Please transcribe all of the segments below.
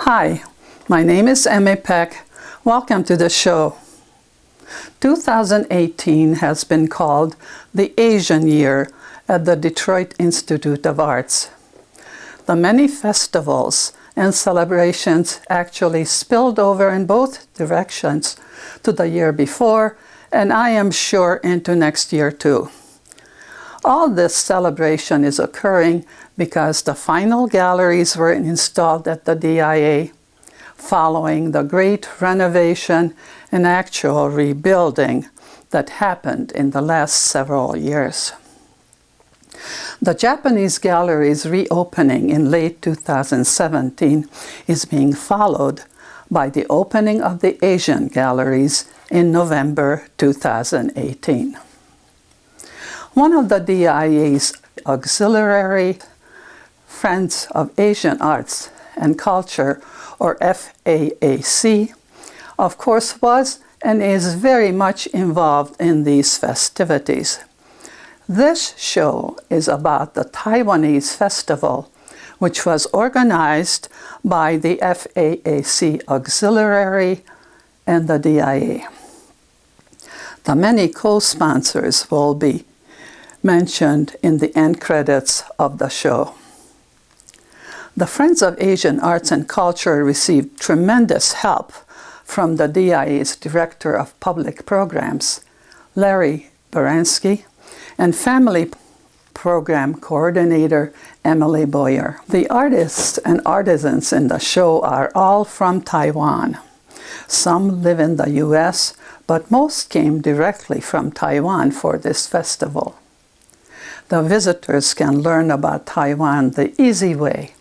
Hi, my name is Emma Peck. Welcome to the show. 2018 has been called the Asian Year at the Detroit Institute of Arts. The many festivals and celebrations actually spilled over in both directions to the year before, and I am sure into next year too. All this celebration is occurring because the final galleries were installed at the DIA following the great renovation and actual rebuilding that happened in the last several years. The Japanese gallery's reopening in late 2017 is being followed by the opening of the Asian galleries in November 2018. One of the DIA's auxiliary Friends of Asian Arts and Culture, or FAAC, of course was and is very much involved in these festivities. This show is about the Taiwanese Festival, which was organized by the FAAC Auxiliary and the DIA. The many co-sponsors will be mentioned in the end credits of the show. The Friends of Asian Arts and Culture received tremendous help from the DIA's Director of Public Programs, Larry Baranski, and Family Program Coordinator, Emily Boyer. The artists and artisans in the show are all from Taiwan. Some live in the U.S., but most came directly from Taiwan for this festival. The visitors can learn about Taiwan the easy way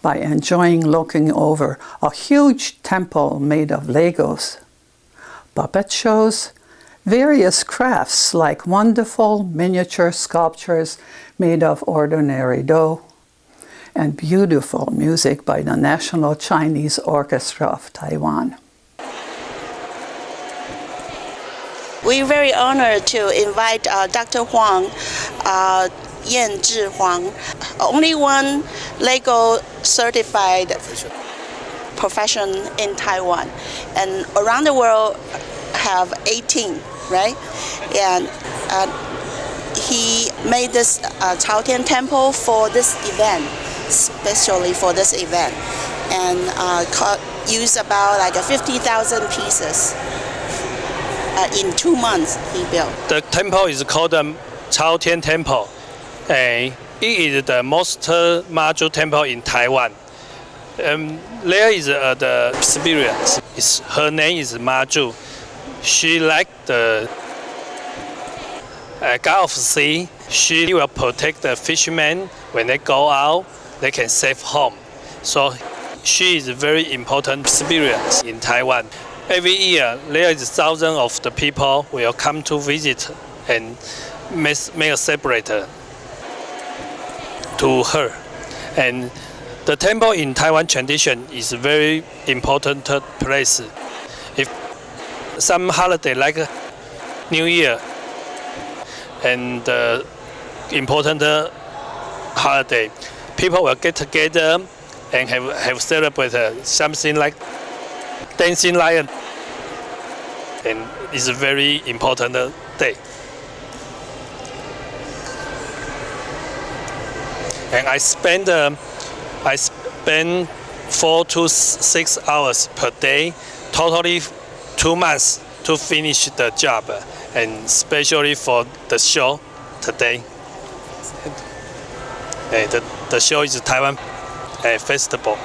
by enjoying looking over a huge temple made of Legos, puppet shows, various crafts like wonderful miniature sculptures made of ordinary dough, and beautiful music by the National Chinese Orchestra of Taiwan. We're very honored to invite Dr. Huang, Yanzhi Huang, only one Lego certified profession in Taiwan, and around the world have 18, right? And he made this Chaotian temple for this event, especially for this event, and used about like 50,000 pieces. In 2 months, he built. The temple is called the Chaotian Temple. It is the most module temple in Taiwan. There is the spirit. Her name is Maju. She like the god of sea. She will protect the fishermen when they go out. They can save home. So she is a very important spirit in Taiwan. Every year, there is thousands of the people will come to visit and make a separate to her. And the temple in Taiwan tradition is a very important place. If some holiday like New Year and important holiday, people will get together and have celebrate something like dancing lion, and it's a very important day. And I spend 4 to 6 hours per day, totally 2 months to finish the job, and especially for the show today. The show is Taiwan Festival.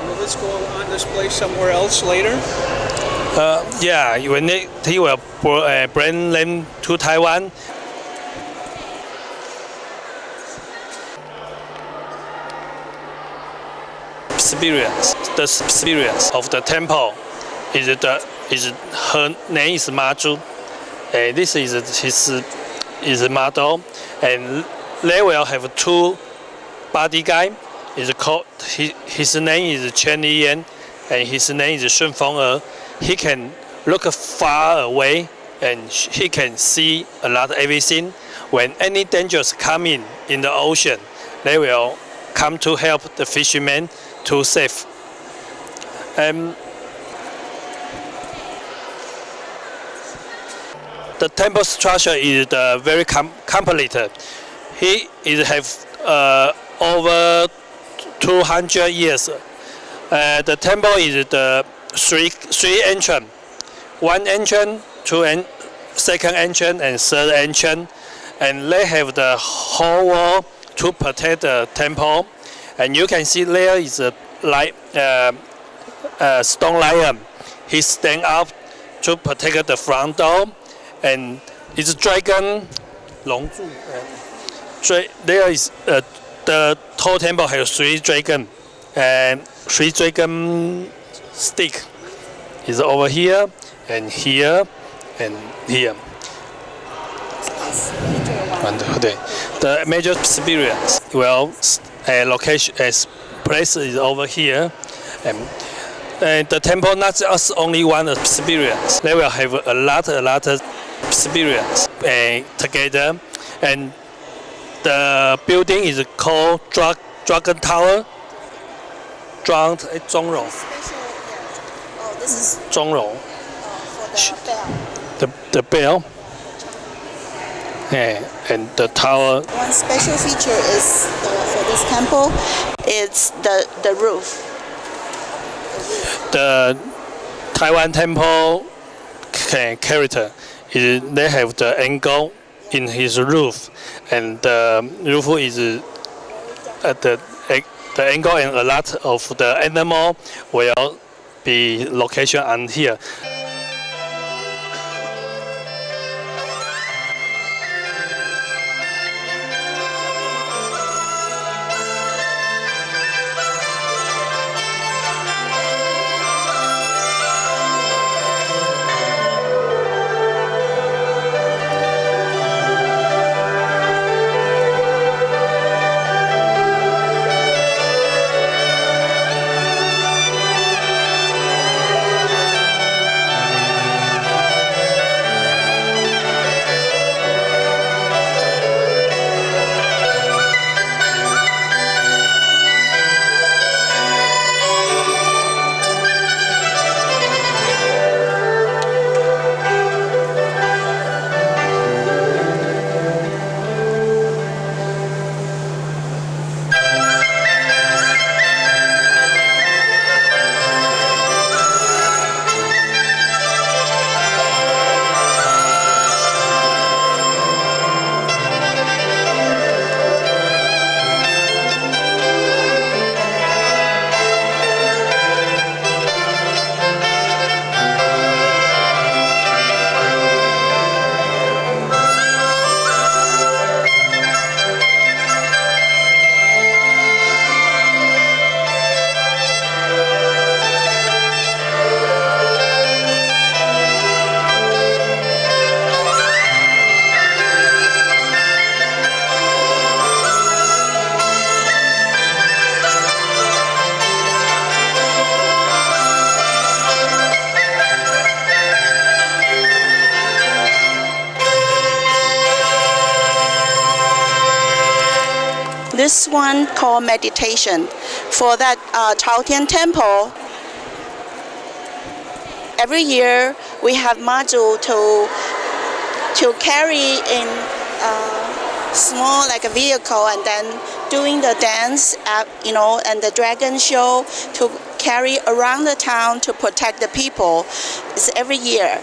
Will this go on display somewhere else later? Yeah, when he will bring them to Taiwan. The experience of the temple is her name is Maju. This is his model, and they will have 2 bodyguards. His name is Chen Liyan, and his name is Shun Feng. He can look far away, and he can see a lot of everything. When any dangers come in the ocean, they will come to help the fishermen too safe. The temple structure is very complete. He have over 200 years. The temple is the three entrance. One entrance, second entrance, and third entrance. And they have the whole wall to protect the temple. And you can see there is a stone lion. He stand up to protect the front door. And it's dragon, 龙柱. There is the whole temple has 3 dragons, and 3 dragon stick is over here and here and here. The major experience, location as place is over here, and the temple not just only one experience. They will have a lot of experience together, and the building is called Dragon Tower. 钟楼. Oh, this is 钟楼. for the bell. The bell. And the tower. One special feature is for this temple, it's the roof. The Taiwan temple character is they have the angle in his roof, and the roof is at the angle, and a lot of the animal will be location on here. This one called meditation. For that Chaotian temple, every year we have Maju to carry in a small like a vehicle, and then doing the dance, and the dragon show to carry around the town to protect the people. It's every year.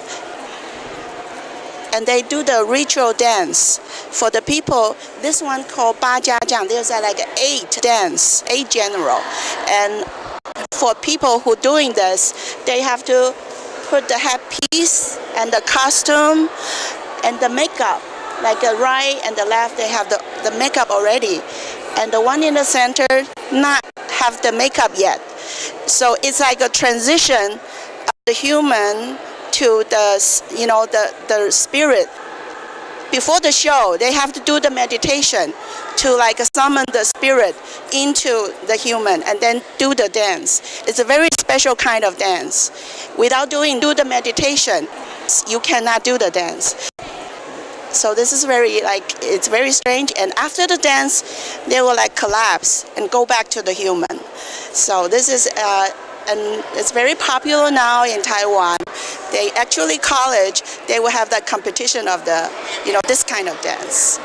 And they do the ritual dance for the people. This one called 八家将. There's like 8 dance, 8 general. And for people who doing this, they have to put the headpiece and the costume and the makeup. Like the right and the left, they have the makeup already. And the one in the center not have the makeup yet. So it's like a transition of the human to the spirit. Before the show, they have to do the meditation to like summon the spirit into the human, and then do the dance. It's a very special kind of dance. Without do the meditation, you cannot do the dance. So this is it's very strange. And after the dance, they will like collapse and go back to the human. So this is, and it's very popular now in Taiwan. They actually they will have that competition of the, this kind of dance.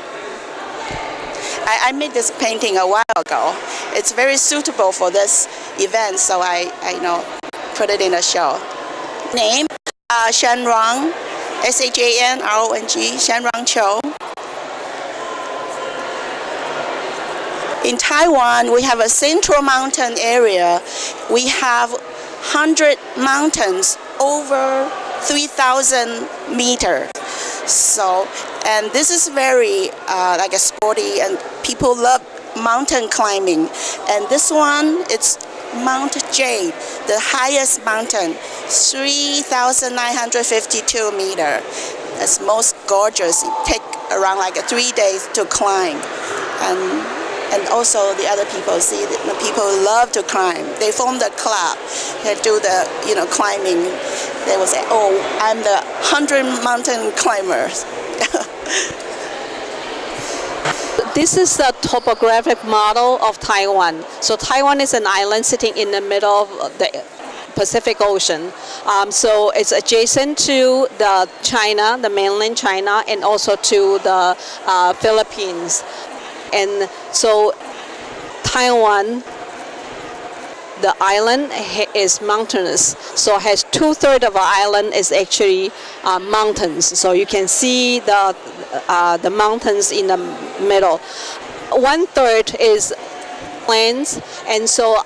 I made this painting a while ago. It's very suitable for this event, so I put it in a show. Name, Shanrong, Shanrong, Shanrong Cho. In Taiwan, we have a central mountain area. We have 100 mountains over 3,000 meters. So, and this is very like a sporty, and people love mountain climbing. And this one, it's Mount Jade, the highest mountain, 3,952 meters. That's most gorgeous. It takes around like 3 days to climb. And also the other people, the people love to climb. They form the club. They do the, climbing. They will say, oh, I'm the 100 mountain climbers. This is the topographic model of Taiwan. So Taiwan is an island sitting in the middle of the Pacific Ocean. So it's adjacent to the China, the mainland China, and also to the Philippines. And so Taiwan, the island is mountainous, so has 2/3 of our island is actually mountains. So you can see the mountains in the middle. 1/3 is plains, and so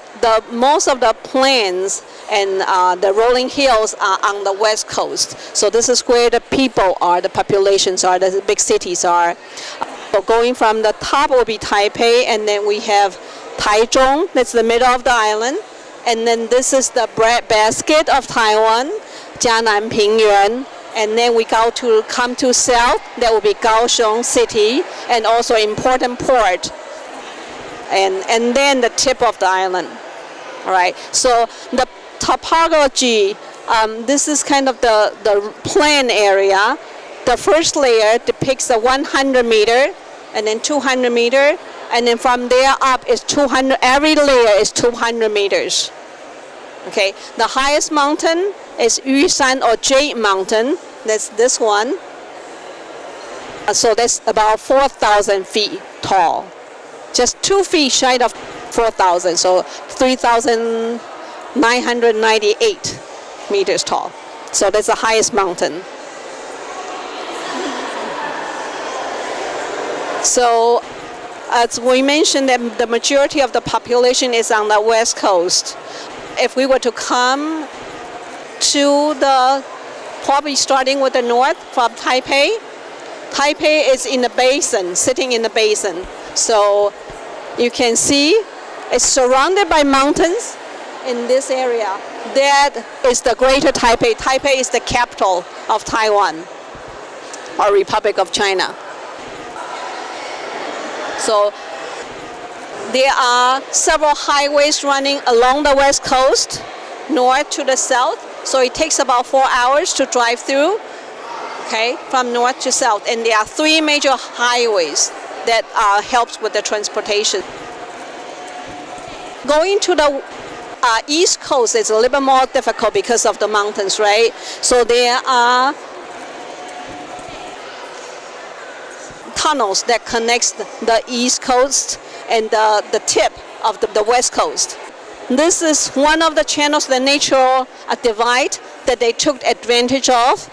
most of the plains and the rolling hills are on the west coast. So this is where the people are, the populations are, the big cities are. So going from the top will be Taipei, and then we have Taichung, that's the middle of the island. And then this is the breadbasket of Taiwan, Jianan Pingyuan. And then we come to south, that will be Kaohsiung City, and also important port. And then the tip of the island. All right, so the topography, this is kind of the plain area. The first layer depicts a 100 meter, and then 200 meter, and then from there up is 200. Every layer is 200 meters. Okay, the highest mountain is Yushan or Jade Mountain. That's this one. So that's about 4,000 feet tall. Just 2 feet shy of 4,000, so 3,998 meters tall. So that's the highest mountain. So, as we mentioned, that the majority of the population is on the west coast. If we were to come to probably starting with the north from Taipei, Taipei is in the basin, sitting in the basin. So you can see it's surrounded by mountains in this area. That is the greater Taipei. Taipei is the capital of Taiwan, or Republic of China. So there are several highways running along the west coast, north to the south. So it takes about 4 hours to drive through, okay, from north to south. And there are 3 major highways that helps with the transportation. Going to the east coast is a little bit more difficult because of the mountains, right? So there are tunnels that connects the east coast and the tip of the west coast. This is one of the channels, the natural divide that they took advantage of.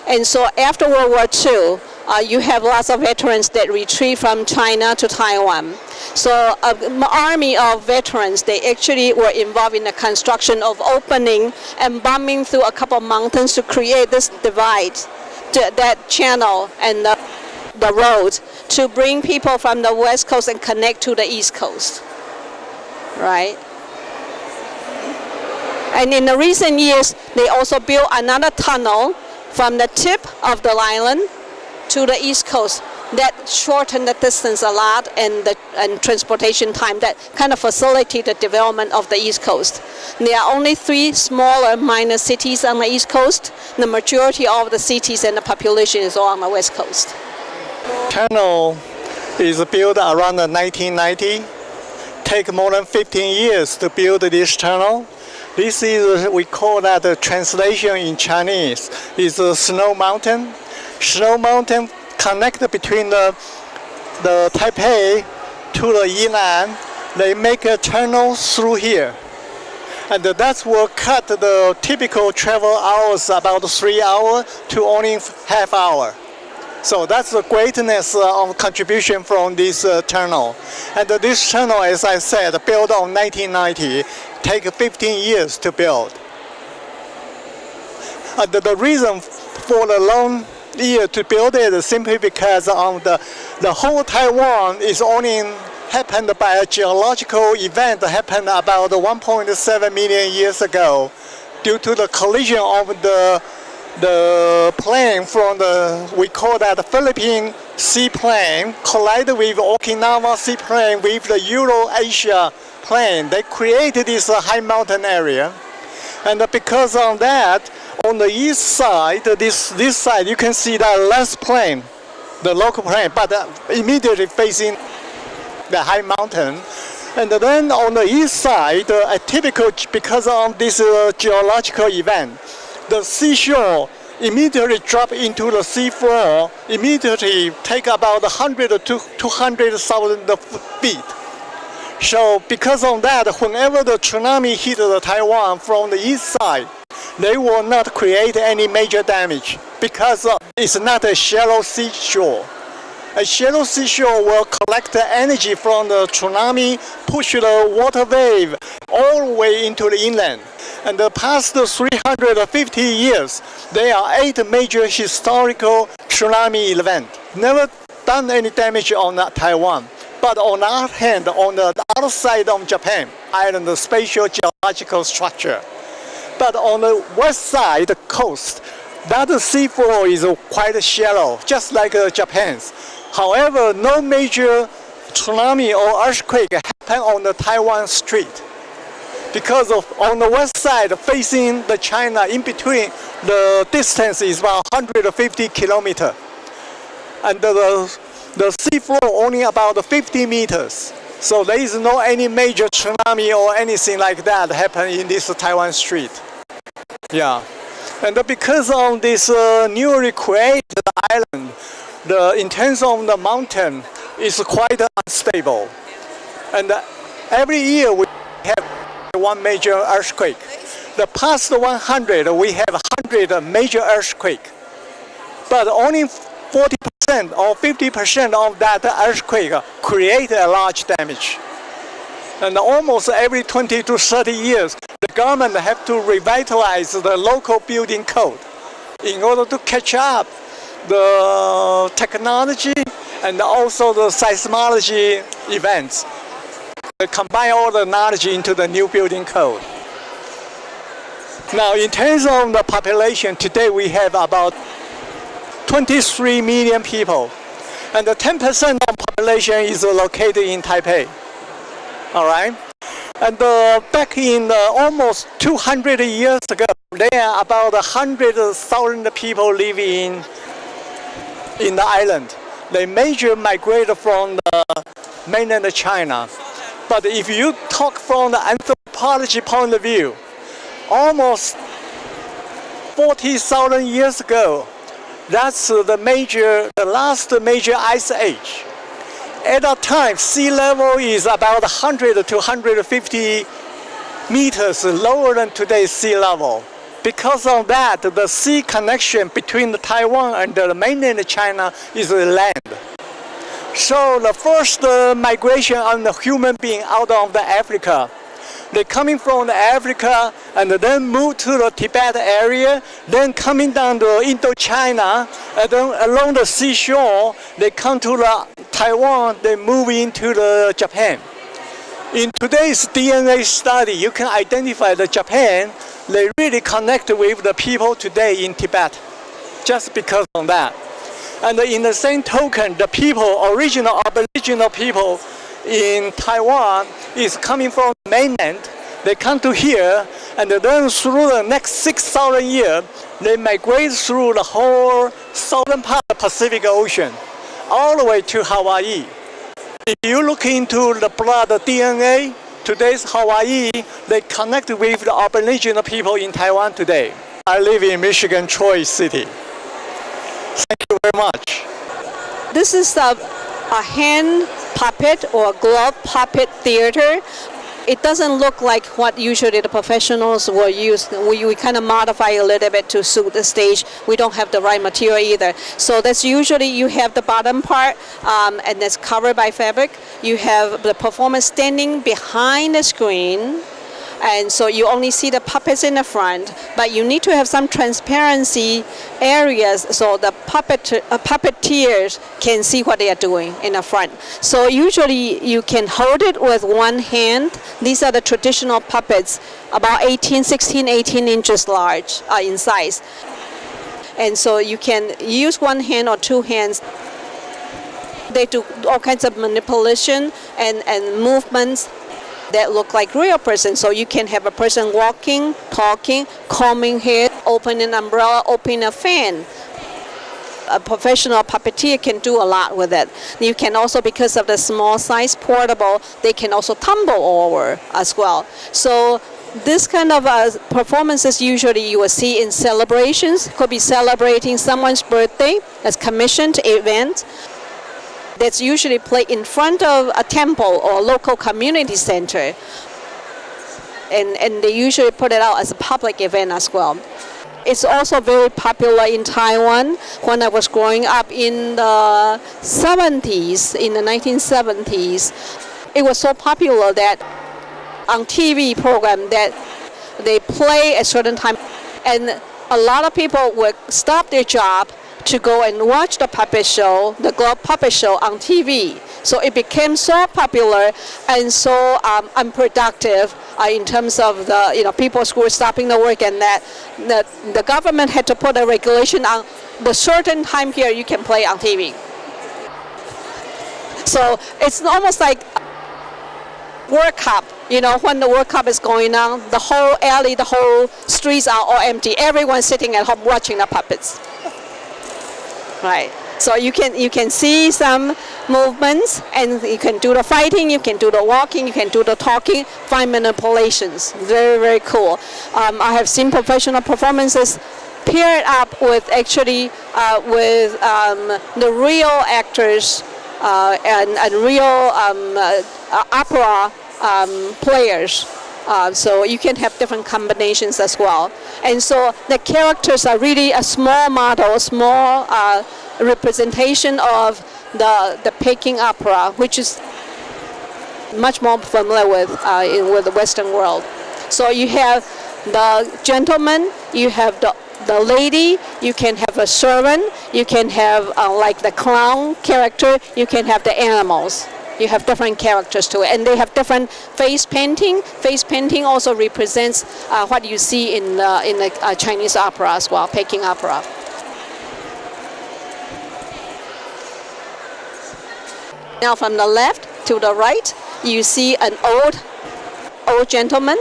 And so after World War II, you have lots of veterans that retreat from China to Taiwan. So an army of veterans, they actually were involved in the construction of opening and bombing through a couple of mountains to create this divide, that channel and the road to bring people from the west coast and connect to the east coast, right? And in the recent years, they also built another tunnel from the tip of the island to the east coast. That shortened the distance a lot and transportation time. That kind of facilitated the development of the east coast. There are only 3 smaller minor cities on the east coast. The majority of the cities and the population is all on the west coast. Channel is built around 1990. take more than 15 years to build this tunnel. This is, we call that the translation in Chinese, is a snow mountain. Snow mountain connect between the Taipei to the Yilan. They make a tunnel through here. And that will cut the typical travel hours about 3 hours to only half hour. So that's the greatness of contribution from this tunnel. And this tunnel, as I said, built on 1990, take 15 years to build. And the reason for the long year to build it is simply because the whole Taiwan is only happened by a geological event that happened about 1.7 million years ago due to the collision of the plane from we call that the Philippine seaplane collided with Okinawa seaplane with the Euro-Asia plane. They created this high mountain area. And because of that, on the east side, this side, you can see that less plane, the local plane, but immediately facing the high mountain. And then on the east side, typical because of this geological event, the seashore immediately drop into the seafloor, immediately take about 100 to 200,000 feet. So because of that, whenever the tsunami hit the Taiwan from the east side, they will not create any major damage because it's not a shallow seashore. A shallow seashore will collect the energy from the tsunami, push the water wave all the way into the inland. And the past 350 years, there are 8 major historical tsunami events. Never done any damage on Taiwan. But on the other hand, on the other side of Japan, island, the spatial geological structure. But on the west side, the coast, that seafloor is quite shallow, just like Japan's. However, no major tsunami or earthquake happen on the Taiwan Strait. Because on the west side, facing the China, in between, the distance is about 150 kilometers. And the seafloor only about 50 meters. So there is no any major tsunami or anything like that happen in this Taiwan Strait. Yeah. And because of this newly created island, in terms of the mountain, is quite unstable. And every year we have one major earthquake. The past 100, we have 100 major earthquake. But only 40% or 50% of that earthquake create a large damage. And almost every 20 to 30 years, the government have to revitalize the local building code in order to catch up the technology and also the seismology events. They combine all the knowledge into the new building code. Now, in terms of the population, today we have about 23 million people, and the 10% of population is located in Taipei. All right, and back in almost 200 years ago, there are about 100,000 people living in the island. They majorly migrate from the mainland China. But if you talk from the anthropology point of view, almost 40,000 years ago, that's the last major ice age. At that time, sea level is about 100 to 150 meters lower than today's sea level. Because of that, the sea connection between Taiwan and the mainland China is land. So the first migration of the human being out of the Africa, they coming from the Africa and then move to the Tibet area, then coming down to Indochina, and then along the seashore, they come to the Taiwan, they move into the Japan. In today's DNA study, you can identify the Japan, they really connect with the people today in Tibet, just because of that. And in the same token, the people, original Aboriginal people in Taiwan is coming from the mainland. They come to here, and then through the next 6,000 years, they migrate through the whole southern part of the Pacific Ocean, all the way to Hawaii. If you look into the blood DNA, today's Hawaii, they connect with the Aboriginal people in Taiwan today. I live in Michigan, Troy City. Thank you very much. This is a hand puppet or glove puppet theater. It doesn't look like what usually the professionals will use. We kind of modify a little bit to suit the stage. We don't have the right material either. So that's usually you have the bottom part and that's covered by fabric. You have the performer standing behind the screen. And so you only see the puppets in the front, but you need to have some transparency areas so the puppeteers can see what they are doing in the front. So usually you can hold it with one hand. These are the traditional puppets, about 18 inches large in size. And so you can use one hand or two hands. They do all kinds of manipulation and movements that look like real person. So you can have a person walking, talking, combing hair, open an umbrella, open a fan. A professional puppeteer can do a lot with it. You can also, because of the small size, portable, they can also tumble over as well. So this kind of performances usually you will see in celebrations. Could be celebrating someone's birthday, as commissioned event. That's usually played in front of a temple or local community center. And they usually put it out as a public event as well. It's also very popular in Taiwan. When I was growing up in the 70s, in the 1970s, it was so popular that on TV program that they play at a certain time. And a lot of people would stop their job to go and watch the puppet show, the glove puppet show on TV. So it became so popular and so unproductive in terms of the people who were stopping the work, and that the government had to put a regulation on the certain time here you can play on TV. So it's almost like World Cup. When the World Cup is going on, the whole alley, the whole streets are all empty. Everyone's sitting at home watching the puppets. Right. So you can see some movements, and you can do the fighting, you can do the walking, you can do the talking, fine manipulations. Very, very cool. I have seen professional performances paired up with actually with the real actors and real opera players. So you can have different combinations as well. And so the characters are really a small model, small representation of the Peking opera, which is much more familiar with the Western world. So you have the gentleman, you have the lady, you can have a servant, you can have like the clown character, you can have the animals. You have different characters to it, and they have different face painting. Face painting also represents what you see in the Chinese opera as well, Peking opera. Now from the left to the right, you see an old gentleman,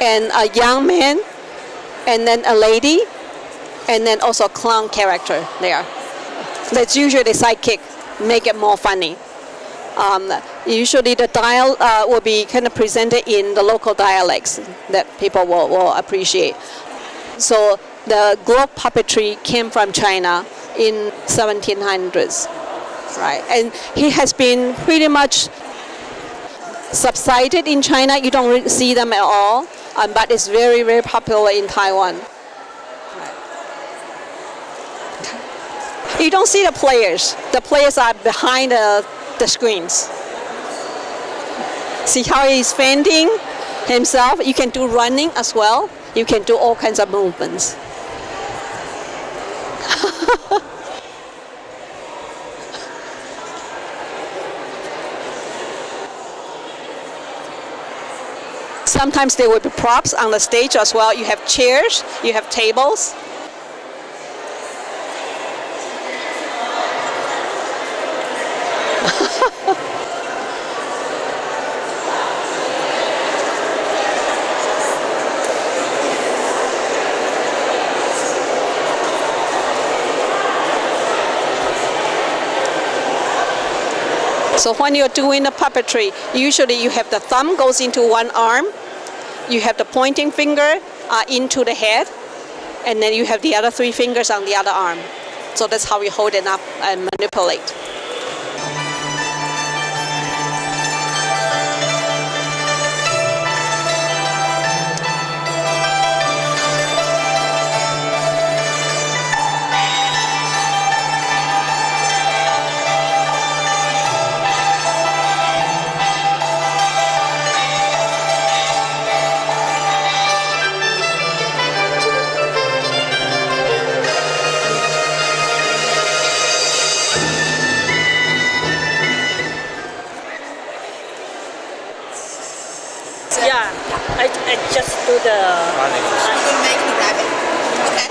and a young man, and then a lady, and then also a clown character there. That's usually the sidekick, make it more funny. Usually the dial will be kind of presented in the local dialects that people will appreciate. So the glove puppetry came from China in 1700s, right? And he has been pretty much subsided in China. You don't see them at all, but it's very, very popular in Taiwan. You don't see the players. The players are behind the screens. See how he's fending himself? You can do running as well. You can do all kinds of movements. Sometimes there will be props on the stage as well. You have chairs, you have tables. So when you're doing the puppetry, usually you have the thumb goes into one arm, you have the pointing finger into the head, and then you have the other 3 fingers on the other arm. So that's how you hold it up and manipulate. Yeah, I just do the. You make the rabbit. Okay.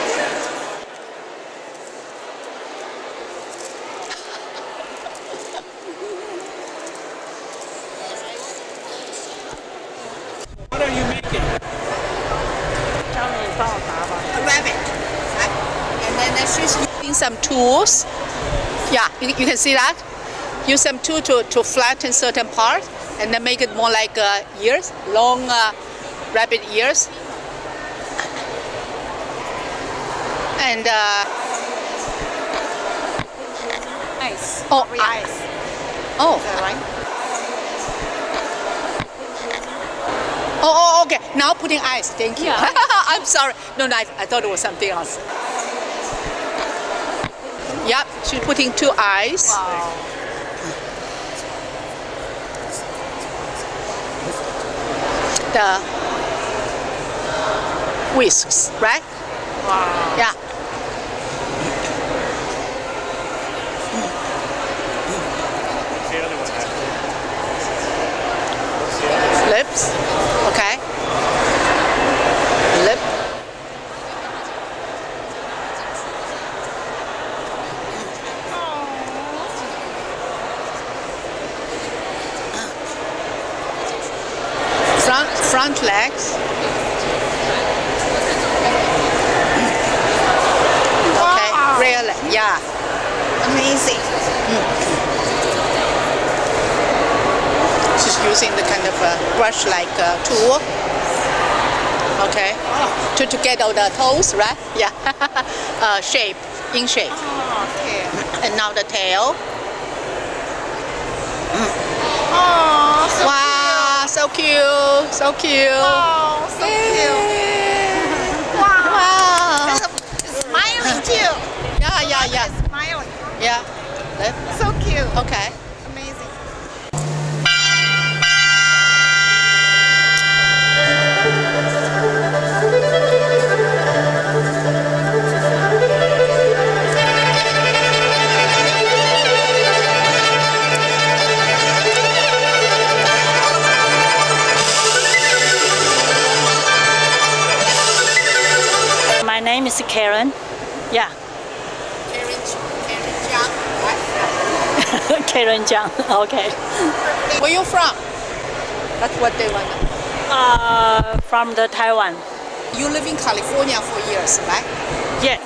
What are you making? 教你帮我答吧。 A rabbit. Right? And then she's using some tools. Yeah, you can see that. Use some tool to flatten certain parts and then make it more like ears, long rabbit ears. And Ice. oh, eyes. Oh, right? oh, okay. Now putting eyes. Thank you. Yeah. I'm sorry. No, I thought it was something else. Yep, she's putting 2 eyes. Wow. The whisks, right? Wow. Yeah. Lips. Okay. Lip. Front legs. Okay. Rear leg. Yeah. Amazing. She's using the kind of brush-like tool. Okay. To get all the toes, right? Yeah. Shape, in shape. Okay. And now the tail. Oh, so Wow, so cute, so cute. Oh, so cute. Wow. Smiling too. Yeah. Smiling. Yeah. Lip. So cute. Okay. Amazing. My name is Karen. Yeah, Karen Jiang, right? Karen Jiang. Okay. Where you from? That's what they want. From the Taiwan. You live in California for years, right? Yeah.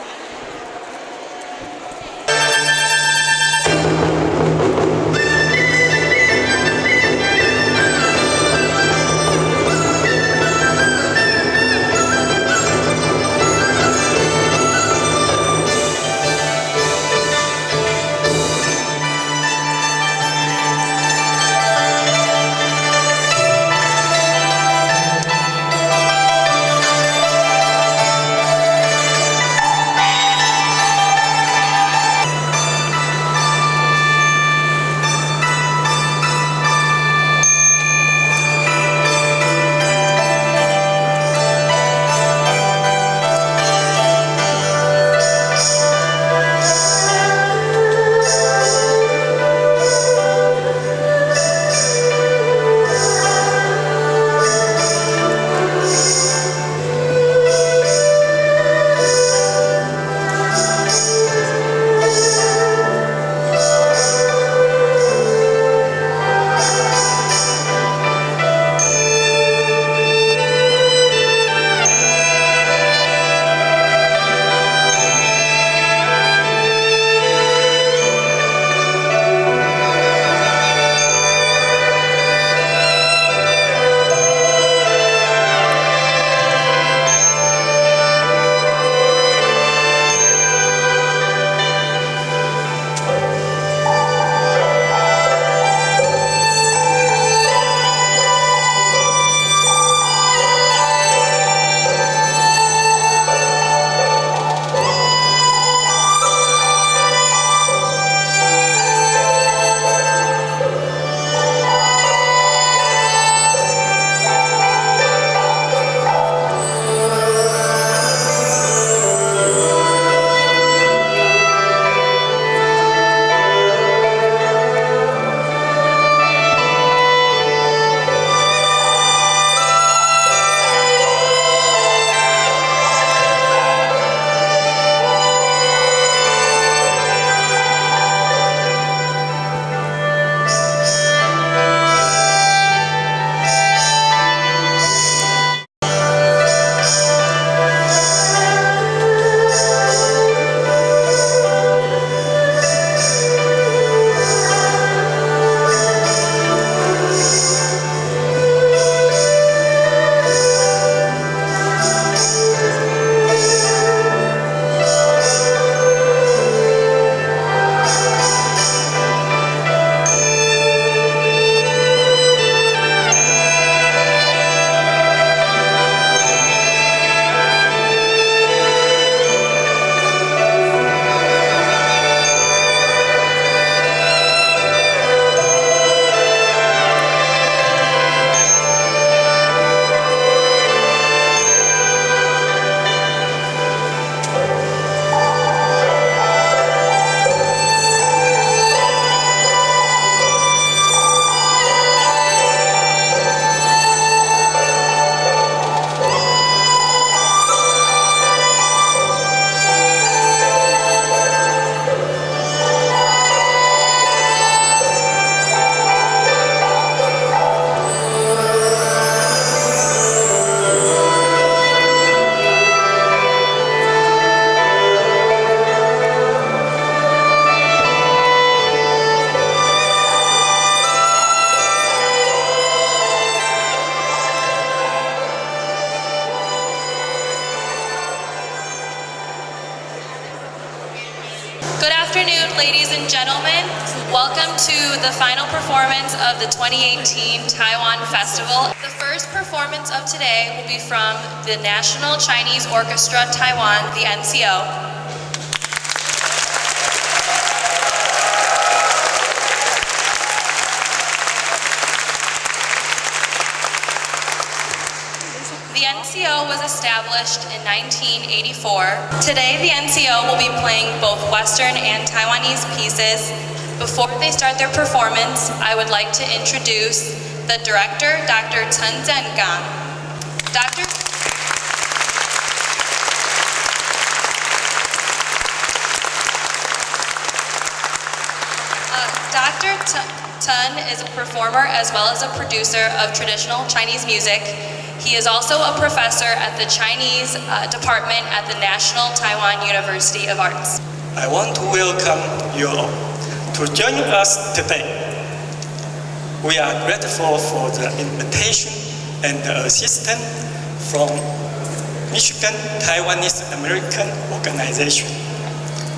afternoon, ladies and gentlemen. Welcome to the final performance of the 2018 Taiwan Festival. The first performance of today will be from the National Chinese Orchestra Taiwan, the NCO. The NCO was established in 1984. Today, the NCO will be playing both Western and Taiwanese pieces. Before they start their performance, I would like to introduce the director, Dr. Chen Zhengang. Dr. Chen is a performer as well as a producer of traditional Chinese music. He is also a professor at the Chinese department at the National Taiwan University of Arts. I want to welcome you all to join us today. We are grateful for the invitation and the assistance from Michigan Taiwanese American Organization.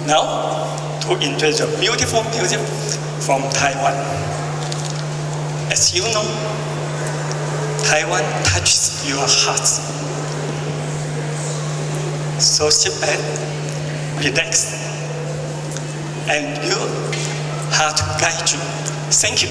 Now, to enjoy the beautiful music from Taiwan. As you know, Taiwan touches your hearts. So sit back, relax, and your heart guide you. Thank you.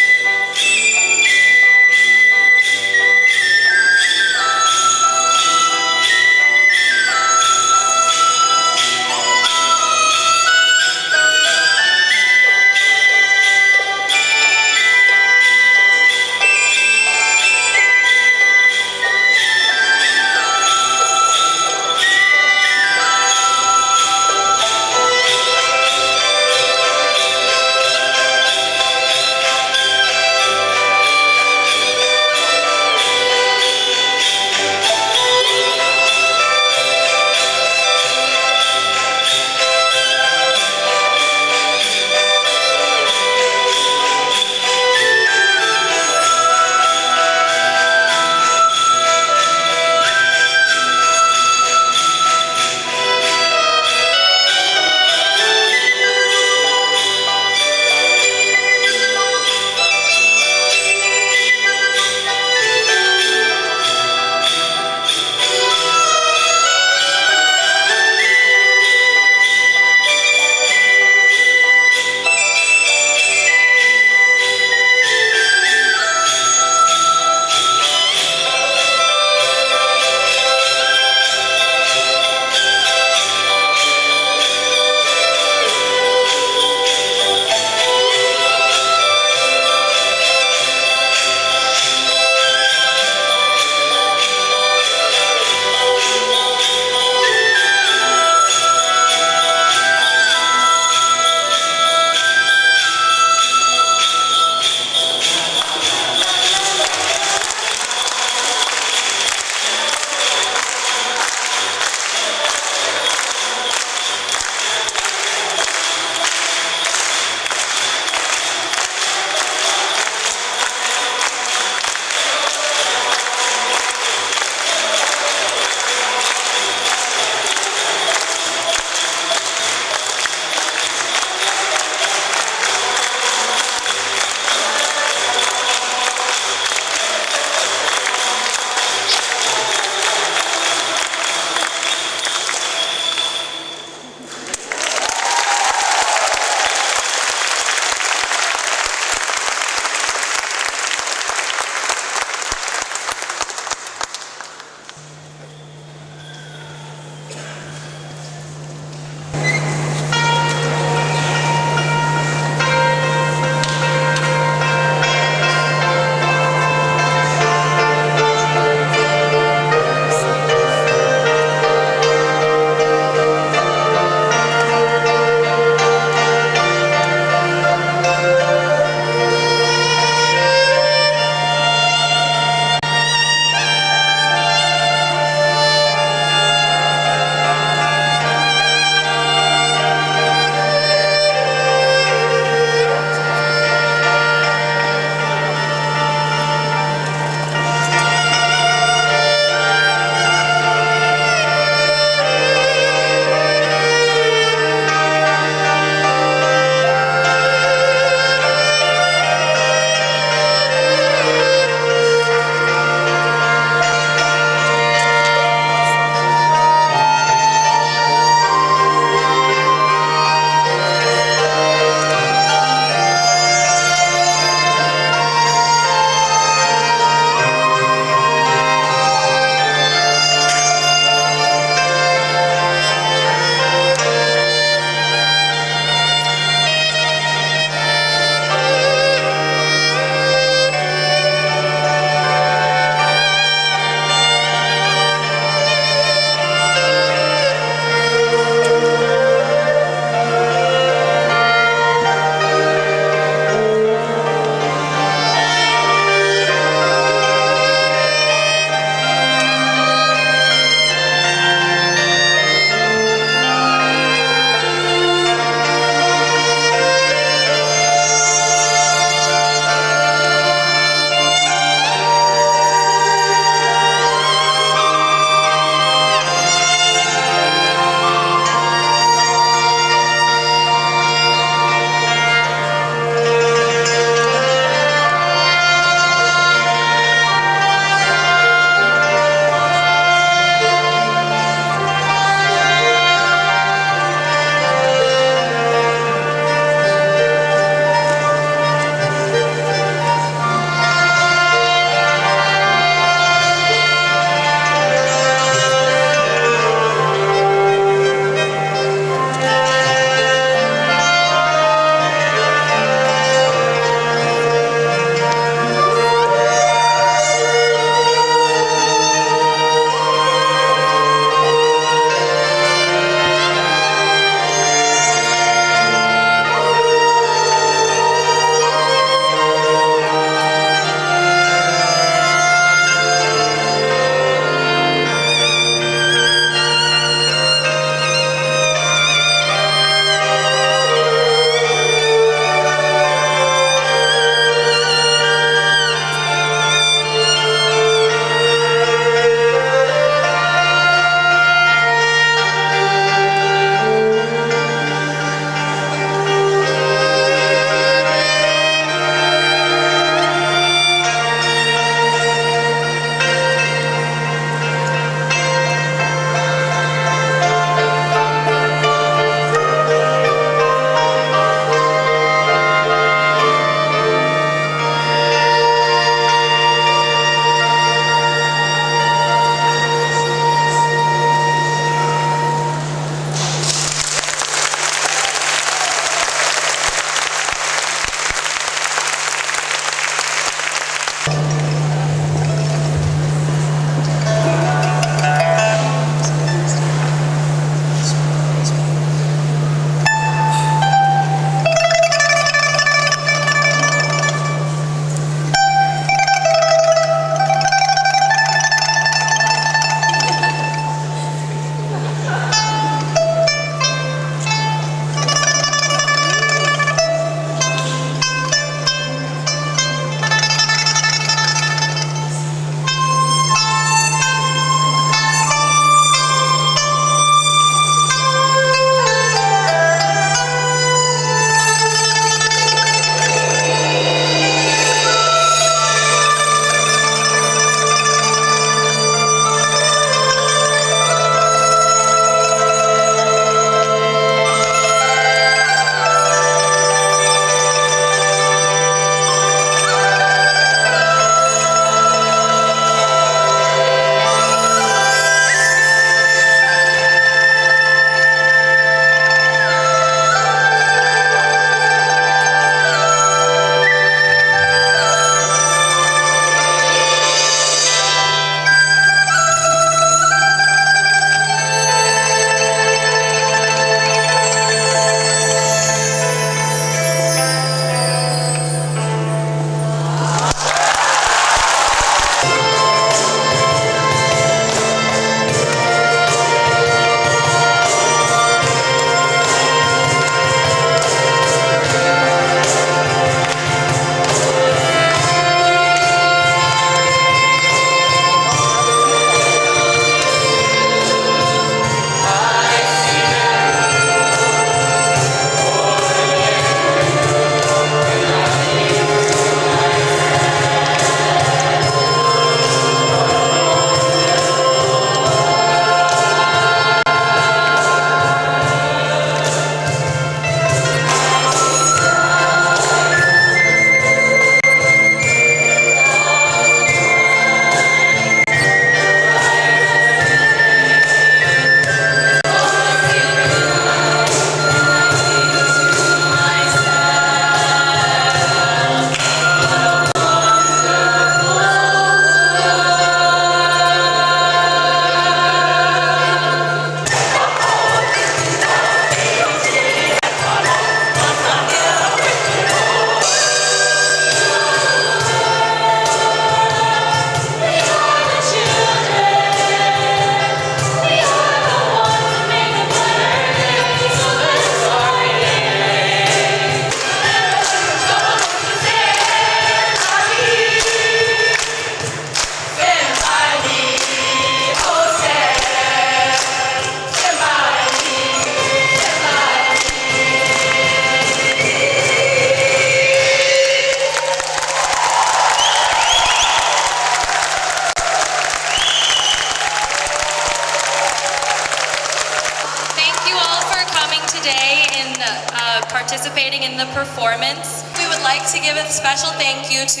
participating in the performance. We would like to give a special thank you to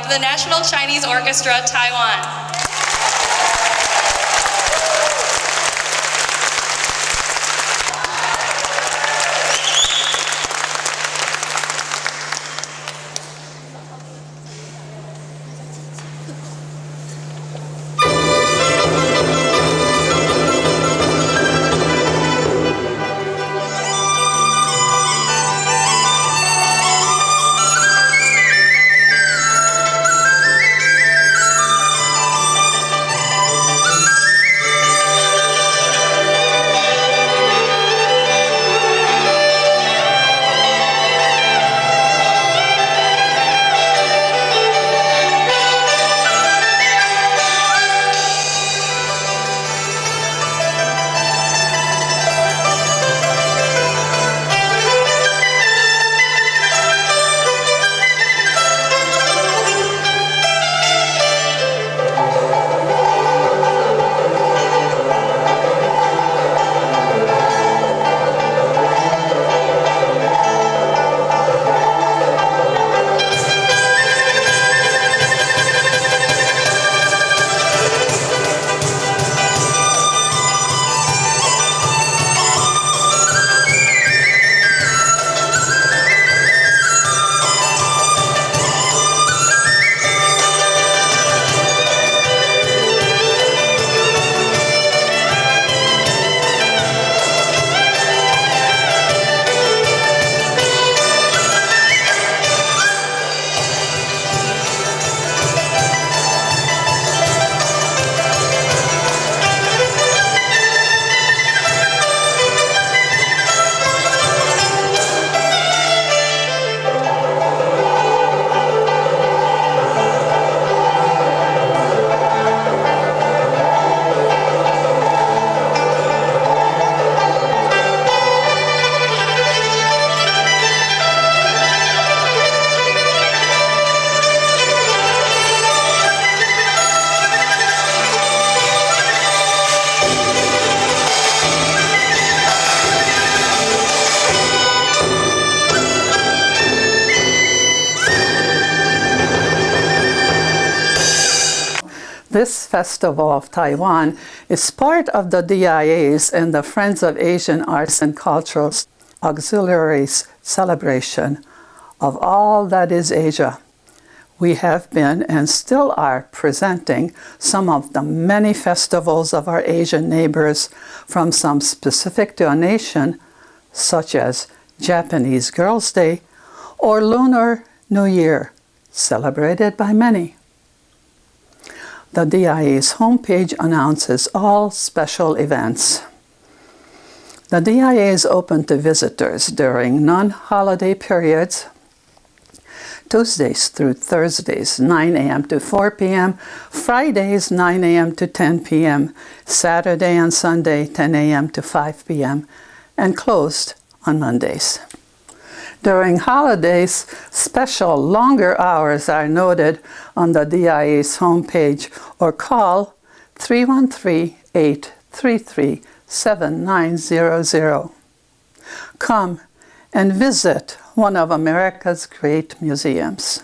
the National Chinese Orchestra, Taiwan. This Festival of Taiwan is part of the DIA's and the Friends of Asian Arts and Cultural Auxiliaries celebration of all that is Asia. We have been and still are presenting some of the many festivals of our Asian neighbors from some specific to a nation, such as Japanese Girls' Day or Lunar New Year, celebrated by many. The DIA's homepage announces all special events. The DIA is open to visitors during non-holiday periods, Tuesdays through Thursdays, 9 a.m. to 4 p.m., Fridays, 9 a.m. to 10 p.m., Saturday and Sunday, 10 a.m. to 5 p.m., and closed on Mondays. During holidays, special longer hours are noted on the DIA's homepage or call 313-833-7900. Come and visit one of America's great museums.